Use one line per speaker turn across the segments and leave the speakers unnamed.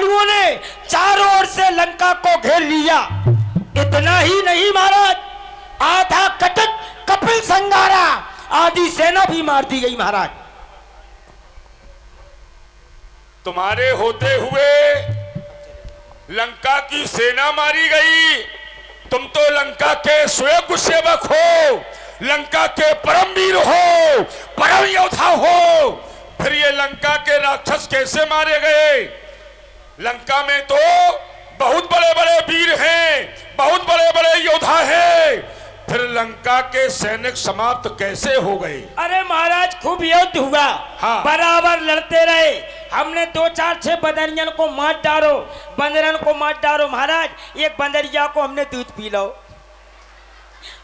श्रद्धालुओं ने चारों ओर से लंका को घेर लिया। इतना ही नहीं महाराज, आधा कटक, कपिल संगारा आदि सेना भी मार दी गई महाराज।
तुम्हारे होते हुए लंका की सेना मारी गई। तुम तो लंका के स्वयं सेवक हो, लंका के परम वीर हो, परम योद्धा हो, फिर ये लंका के राक्षस कैसे मारे गए? लंका में तो बहुत बड़े बड़े वीर हैं, बहुत बड़े बड़े योद्धा हैं, फिर लंका के सैनिक समाप्त कैसे हो गए?
अरे महाराज खूब युद्ध हुआ।
हाँ।
बराबर लड़ते रहे। हमने 2 4 6 बंदरियन को मार डालो, बंदरन को मार डालो महाराज। एक बंदरिया को हमने दूध पी लो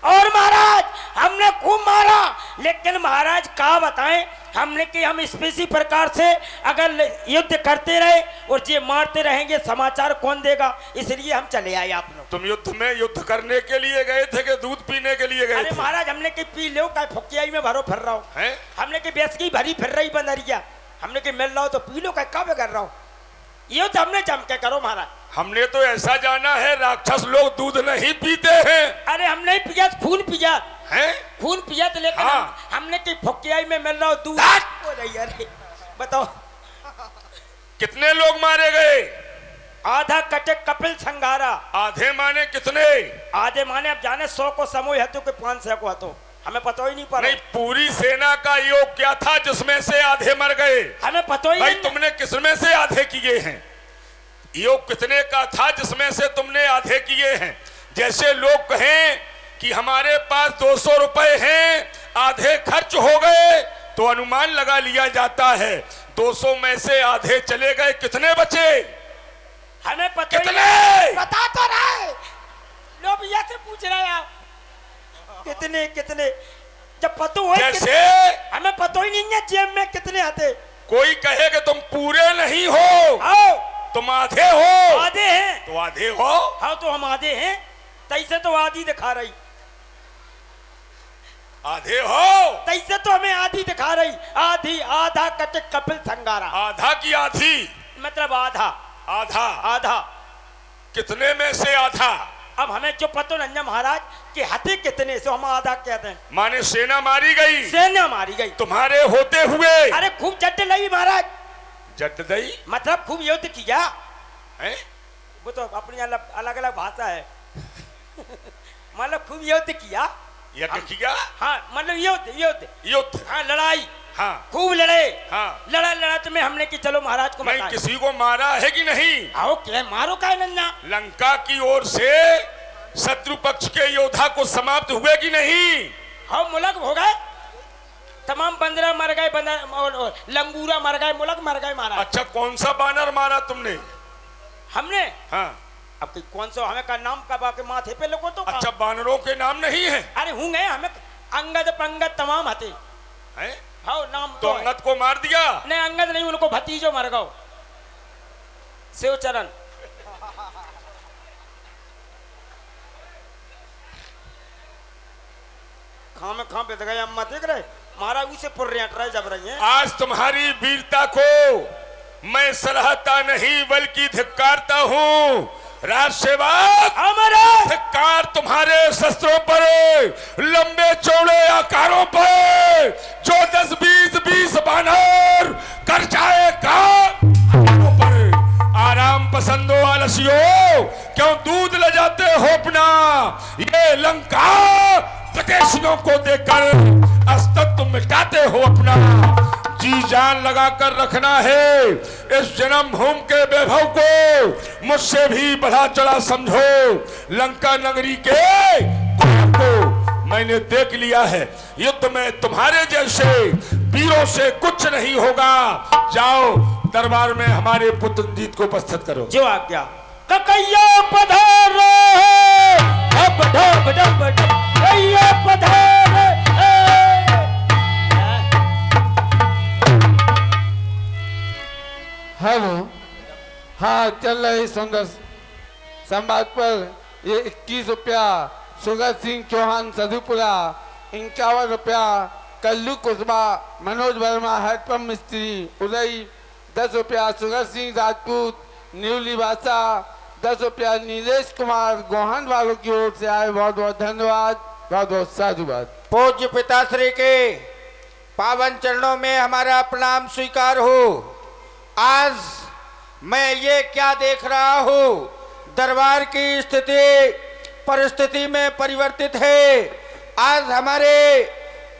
और महाराज हमने खूब मारा। लेकिन महाराज क्या बताएं, हमने कि हम इसी प्रकार से अगर युद्ध करते रहे और ये मारते रहेंगे समाचार कौन देगा, इसलिए हम चले आए। आप लोग
तुम युद्ध में युद्ध करने के लिए गए थे कि दूध पीने के लिए गए
अरे
थे?
महाराज हमने कि पी लो का फुकियाई में भरो फिर रहा हूँ। हमने कि बेसकी भरी फिर रही बंदरिया, हमने कि मिल रहा हो तो पी लो, का कर रहा हूँ। ये तो हमने जम के करो महाराज।
हमने तो ऐसा जाना है राक्षस लोग दूध नहीं पीते हैं।
अरे हमने पिया, खून पिया
हैं?
खून पिया तो, लेकिन
हाँ।
हमने की फुकियाई में मिल रहा हो दूध हो रही। अरे बताओ
कितने लोग मारे गए?
आधा कटक कपिल संगारा।
आधे माने कितने?
आधे माने अब जाने 100 को समूह हतो के 500 को हतो, हमें पता ही नहीं पड़ा।
नहीं, पूरी सेना का योग क्या था जिसमें से आधे मर गए?
हमें पता ही
भाई
नहीं।
तुमने किसमें से आधे किए हैं? योग कितने का था जिसमें से तुमने आधे किए हैं? जैसे लोग कहें कि हमारे पास 200 रुपए हैं, आधे खर्च हो गए, तो अनुमान लगा लिया जाता है 200 में से आधे चले गए, कितने बचे?
हमें पता
कितने?
बता तो रहे लोग, भैया से पूछ रहे हैं आप कितने कितने, जब पता हो
जैसे
हमें पता ही नहीं है जेब में कितने आते।
कोई कहे कि तुम पूरे नहीं हो,
आओ
तुम आधे हो।
आधे हैं
तो आधे हो।
हाँ तो हम आधे हैं, तैसे तो आधी दिखा रही।
आधे हो
तैसे तो हमें आधी दिखा रही। आधी, आधा कटक कपिल संगारा।
आधा की आधी
मतलब आधा
आधा
आधा।
कितने में से आधा?
अब हमें जो पता नहीं महाराज कि हथे कितने से हम आधा कहते हैं।
माने सेना मारी गई,
सेना मारी गई
तुम्हारे होते हुए।
अरे खूब जट लगी महाराज,
जट दई
मतलब खूब युद्ध किया
है?
वो तो अपनी अलग अलग भाषा है। मतलब खूब युद्ध किया।
यज्ञ किया?
हाँ मतलब युद्ध युद्ध
युद्ध।
हाँ लड़ाई।
हाँ
खूब लड़े।
हाँ
लड़ा लड़ा तुम्हें हमने कि चलो महाराज को
नहीं, किसी को मारा है कि नहीं?
आओ क्या मारो का नन्ना।
लंका की ओर से शत्रु पक्ष के योद्धा को समाप्त हुए कि नहीं?
हाँ मुलक हो गए, तमाम बंदरा मर गए, लंगूरा मर गए, मुलक मर गए महाराज।
अच्छा, कौन सा बानर मारा तुमने?
हमने
हाँ।
अब कौन सा हमें का नाम का बाके माथे पे लोगों तो।
अच्छा, बानरों के नाम नहीं है?
अरे होंगे हमें अंगद पंगद तमाम हते
हैं?
हाँ नाम
तो अंगद को मार दिया?
नहीं अंगद नहीं, उनको भतीजो मर गो, शिवचरण। खां में खां पे गए अम्मा देख रहे मारा उसे पुर रहे जब रही है।
आज तुम्हारी वीरता को मैं सराहता नहीं बल्कि धिक्कारता हूँ। राज सेवक,
हमारा
धिक्कार तुम्हारे शस्त्रों पर, लंबे चौड़े आकारों पर, जो 10-20 बानर कर जाए कारों पर। आराम पसंदो आलसियों, क्यों दूध ले जाते हो अपना? ये लंका विदेशियों को देकर अस्तित्व मिटाते हो अपना। जी जान लगा कर रखना है इस जन्म भूमि के वैभव को, मुझसे भी बढ़ा चढ़ा समझो। लंका नगरी के को मैंने देख लिया है, युद्ध में तुम्हारे जैसे वीरों से कुछ नहीं होगा। जाओ दरबार में हमारे पुत्र जीत को उपस्थित करो।
जो आज्ञा। ककैया पधारो अब ढब ढब ककैया पधारो।
हेलो, हाँ चल रही संघर्ष संवाद पर ये 21 रुपया सुगर सिंह चौहान सधुपुरा, 51 रुपया कल्लू कुशबा मनोज वर्मा हेडपंप मिस्त्री उदय, 10 रुपया सुगर सिंह राजपूत न्यू लिबासा 10 रुपया नीलेश कुमार गोहान वालों की ओर से आए, बहुत बहुत धन्यवाद, बहुत बहुत साधुवाद।
पूज्य पिताश्री के पावन चरणों में हमारा प्रणाम स्वीकार हो। आज मैं ये क्या देख रहा हूँ, दरबार की स्थिति परिस्थिति में परिवर्तित है। आज हमारे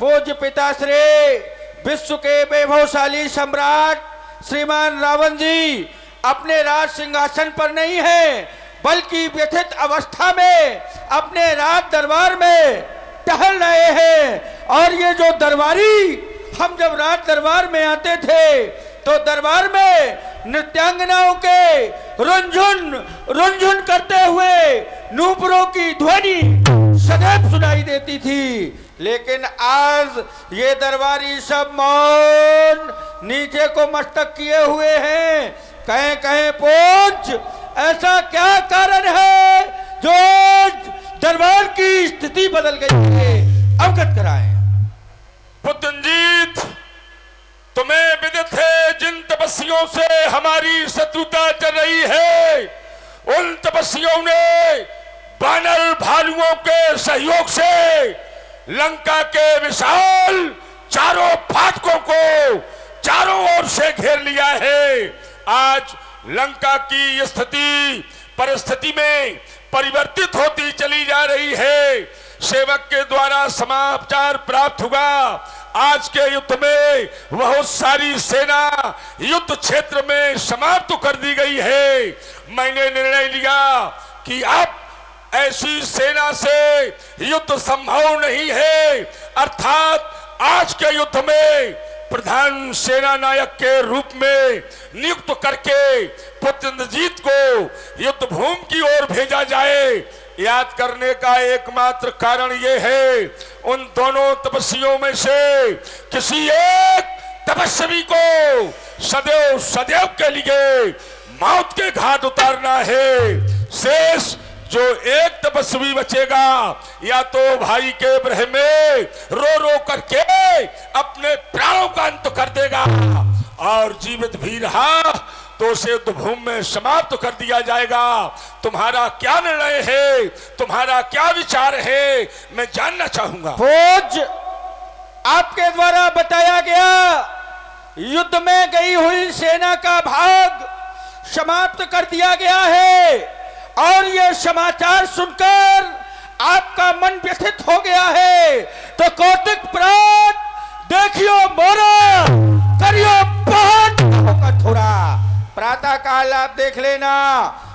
पूज्य पिताश्री विश्व के वैभवशाली सम्राट श्रीमान रावण जी अपने राज सिंहासन पर नहीं है, बल्कि व्यथित अवस्था में अपने राज दरबार में टहल रहे हैं। और ये जो दरबारी, हम जब राज दरबार में आते थे तो दरबार में नृत्यांगनाओं के रुंझुन करते हुए नूपुरों की ध्वनि सदैव सुनाई देती थी, लेकिन आज ये दरबारी सब मौन नीचे को मस्तक किए हुए हैं। कहें कहें पूज्य, ऐसा क्या कारण है जो दरबार की स्थिति बदल गई है, अवगत कराएं।
पुतंजीत, तुम्हें विदित है जिन तपस्वियों से हमारी शत्रुता चल रही है, उन तपस्वियों ने बानर भालुओं के सहयोग से लंका के विशाल चारों फाटकों को चारों ओर से घेर लिया है। आज लंका की स्थिति परिस्थिति में परिवर्तित होती चली जा रही है। सेवक के द्वारा समाचार प्राप्त हुआ, आज के युद्ध में बहुत सारी सेना युद्ध क्षेत्र में समाप्त कर दी गई है। मैंने निर्णय लिया कि अब ऐसी सेना से युद्ध संभव नहीं है, अर्थात आज के युद्ध में प्रधान सेना नायक के रूप में नियुक्त करके पुतंजीत को युद्ध भूमि की ओर भेजा जाए। याद करने का एकमात्र कारण यह है, उन दोनों तपस्वियों में से किसी एक तपस्वी को सदैव सदैव के लिए मौत के घाट उतारना है। शेष जो एक तपस्वी बचेगा, या तो भाई के ब्रह में रो रो करके अपने प्राणों का अंत कर देगा, और जीवित भी रहा तो उसे युद्ध भूमि में समाप्त कर दिया जाएगा। तुम्हारा क्या निर्णय है, तुम्हारा क्या विचार है, मैं जानना चाहूंगा।
पूज्य, आपके द्वारा बताया गया युद्ध में गई हुई सेना का भाग समाप्त कर दिया गया है, और यह समाचार सुनकर आपका मन व्यथित हो गया है। तो कौतिक प्राण देखियो मोरा, करियो बहुत होकर थोड़ा। प्रातः काल आप देख लेना,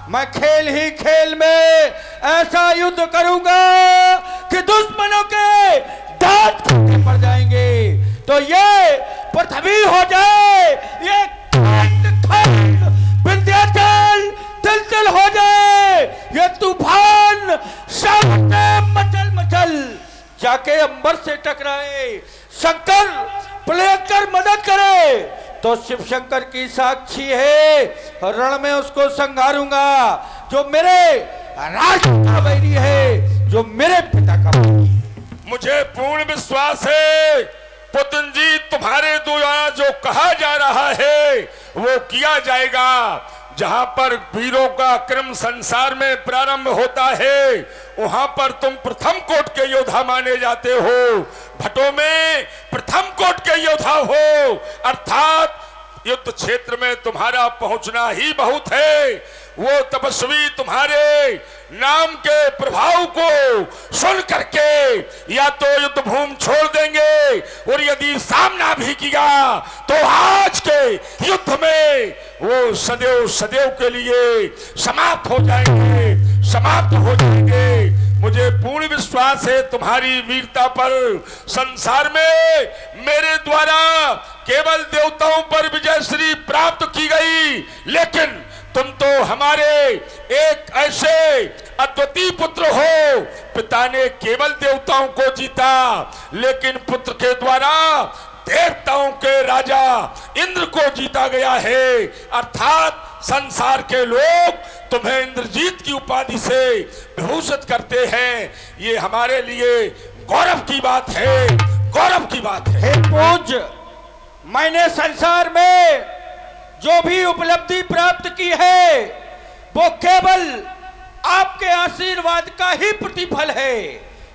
मैं खेल ही खेल में ऐसा युद्ध करूंगा कि दुश्मनों के दांत टूटने पड़ जाएंगे। तो ये पृथ्वी हो जाए, ये खंड विंध्याचल तिल हो जाए, ये तूफान सामने मचल मचल जाके अंबर से टकराए, शंकर प्रलयंकर मदद करे तो शिव शंकर की साक्षी है, रण में उसको संघारूंगा जो मेरे राष्ट्र का वैरी है, जो मेरे पिता का वैरी है।
मुझे पूर्ण विश्वास है पुतंजीत, तुम्हारे द्वारा जो कहा जा रहा है वो किया जाएगा। जहां पर वीरों का क्रम संसार में प्रारंभ होता है, वहां पर तुम प्रथम कोट के योद्धा माने जाते हो, भटों में प्रथम कोट के योद्धा हो, अर्थात युद्ध क्षेत्र में तुम्हारा पहुंचना ही बहुत है। वो तपस्वी तुम्हारे नाम के प्रभाव को सुन करके या तो युद्ध भूमि छोड़ देंगे, और यदि सामना भी किया तो आज के युद्ध में वो सदैव सदैव के लिए समाप्त हो जाएंगे, समाप्त हो जाएंगे। मुझे पूर्ण विश्वास है तुम्हारी वीरता पर। संसार में मेरे द्वारा केवल देवताओं पर विजयश्री प्राप्त की गई, लेकिन तुम तो हमारे एक ऐसे अद्वितीय पुत्र हो। पिता ने केवल देवताओं को जीता, लेकिन पुत्र के द्वारा देवताओं के राजा इंद्र को जीता गया है। अर्थात संसार के लोग तुम्हें इंद्रजीत की उपाधि से विभूषित करते हैं। ये हमारे लिए गौरव की बात है, गौरव की बात है।
हे पूज्य, मैंने संसार में जो भी उपलब्धि प्राप्त की है वो केवल आपके आशीर्वाद का ही प्रतिफल है,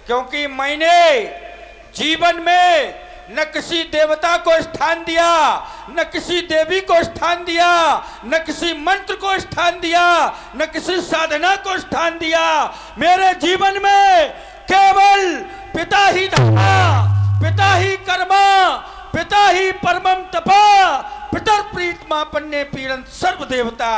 क्योंकि मैंने जीवन में न किसी देवता को स्थान दिया, न किसी देवी को स्थान दिया, न किसी मंत्र को स्थान दिया, न किसी साधना को स्थान दिया। मेरे जीवन में केवल पिता ही धर्मा, पिता ही कर्मा, पिता ही परमम तपा, पितर प्रीतमा पन्ने पीड़न सर्व देवता।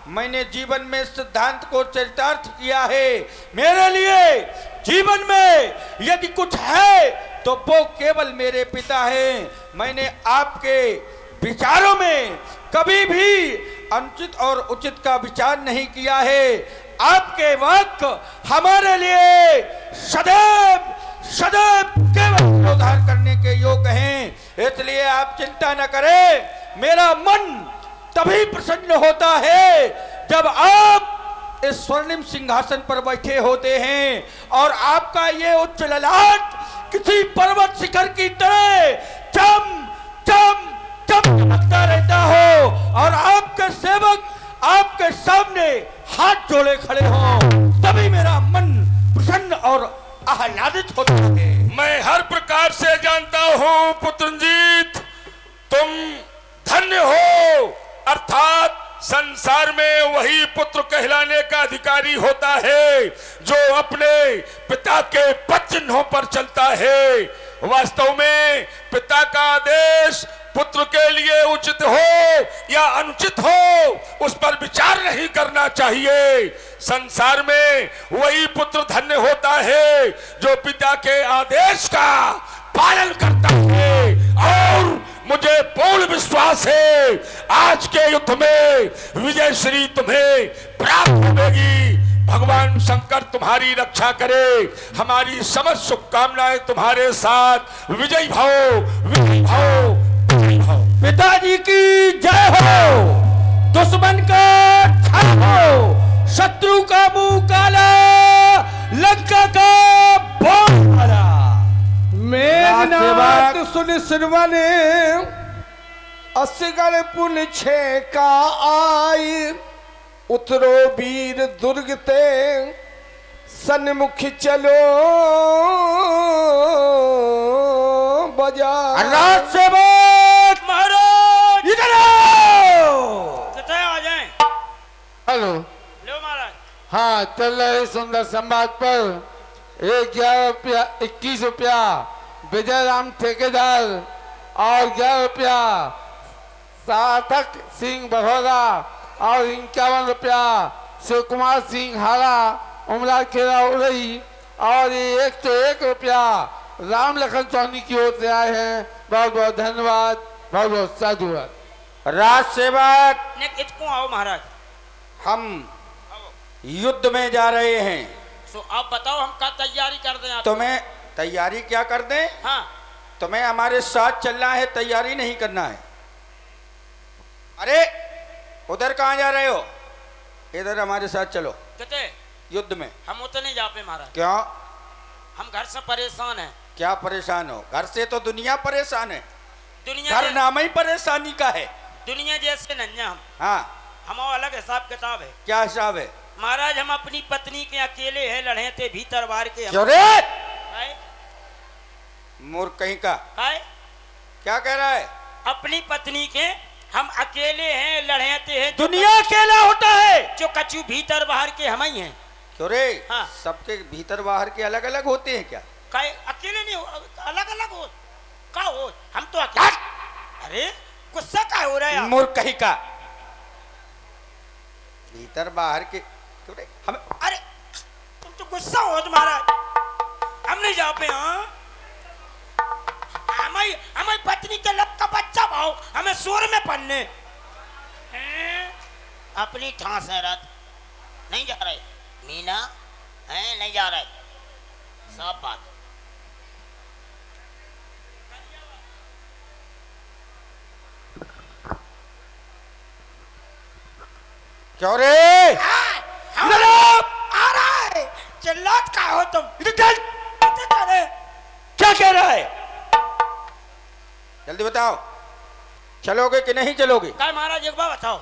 मैंने जीवन में सिद्धांत को चरितार्थ किया है। मेरे लिए जीवन में यदि कुछ है तो वो केवल मेरे पिता हैं। मैंने आपके विचारों में कभी भी अनुचित और उचित का विचार नहीं किया है। आपके वाक्य हमारे लिए सदैव सदैव केवल उद्धार करने के योग हैं, इसलिए आप चिंता न करें। मेरा मन तभी प्रसन्न होता है जब आप इस स्वर्णिम सिंहासन पर बैठे होते हैं और आपका ये उच्च ललाट किसी पर्वत शिखर की तरह चम चम चमकता रहता हो और आपके सेवक आपके सामने हाथ जोड़े खड़े हो, तभी मेरा मन प्रसन्न और आह्लादित होता है।
मैं हर प्रकार से जानता हूं पुत्रजीत, तुम धन्य हो। अर्थात संसार में वही पुत्र कहलाने का अधिकारी होता है जो अपने पिता के पद चिन्हों पर चलता है। वास्तव में पिता का आदेश पुत्र के लिए उचित हो या अनुचित हो, उस पर विचार नहीं करना चाहिए। संसार में वही पुत्र धन्य होता है जो पिता के आदेश का पालन करता है। और मुझे पूर्ण विश्वास है आज के युद्ध में विजय श्री तुम्हें प्राप्त होगी। भगवान शंकर तुम्हारी रक्षा करे। हमारी समस्त शुभकामनाएं तुम्हारे साथ। विजयी भव, विजयी भव, विजयी भव।
पिताजी की जय हो। दुश्मन का ठार हो, शत्रु का मुंह काला, लंका का बोल मारा।
मेघनाथ सुन सिरवने असगर पुन छे का आई, उतरो वीर दुर्ग ते सन्मुख चलो बजा।
राज सेवक महाराज इधर आओ।
कितने आ जाएं?
हेलो।
लो महाराज।
हाँ, चल रहे सुंदर संवाद पर 21 रुपया विजय राम ठेकेदार और 11 रुपया सार्थक सिंह बघौरा और 51 रुपया शिव कुमार सिंह हारा उमरा खेरा उड़ई और 101 रुपया राम लखन सोनी की ओर से आए हैं। बहुत बहुत धन्यवाद, बहुत बहुत साधुवाद।
राज सेवक
ने इसको आओ महाराज।
हम युद्ध में जा रहे हैं।
सो आप बताओ हम क्या तैयारी कर दें आप?
तुम्हें तैयारी क्या कर दें?
हाँ,
तुम्हें हमारे साथ चलना है, तैयारी नहीं करना है। अरे उधर कहाँ जा रहे हो? इधर हमारे साथ चलो
कितने
युद्ध में।
हम उतने जा पे महाराज।
क्यों?
हम घर से परेशान हैं।
क्या परेशान हो? घर से तो दुनिया परेशान है।
दुनिया
घर नाम ही परेशानी का है।
दुनिया जैसे नहीं हम।
हाँ,
हमारा अलग हिसाब किताब है
क्या हिसाब है?
महाराज। हम अपनी पत्नी के अकेले हैं, लड़े थे भीतर बार के।
क्यों रे?
काय?
मूर्ख कहीं का।
काय?
क्या कह रहा है?
अपनी पत्नी के हम अकेले हैं, लड़े थे हैं।
दुनिया अकेला होता है।
जो कचू भीतर बाहर के हम ही हैं।
क्यों रे?
हाँ।
सबके भीतर बाहर के अलग अलग होते हैं क्या?
काय? अकेले नहीं हो, अलग अलग हो। का हो? हम तो अकेले। अरे गुस्सा का हो रहा है?
मूर्ख कहीं का। भीतर बाहर के क्यों रे? हम
अरे तुम तो गुस्सा हो तुम्हारा। हम नहीं जा पे। हाँ, हमारी पत्नी के लब का बच्चा भाव हमें शोर में पढ़ने। अपनी ठास है रात नहीं जा रहे। मीना है नहीं जा रहे। सब बात
क्यों रे?
आ रहा है। चिल्लात का हो तुम?
इधर चल। क्या कह रहा है? जल्दी बताओ चलोगे कि नहीं चलोगे?
काय महाराज एक बार बताओ।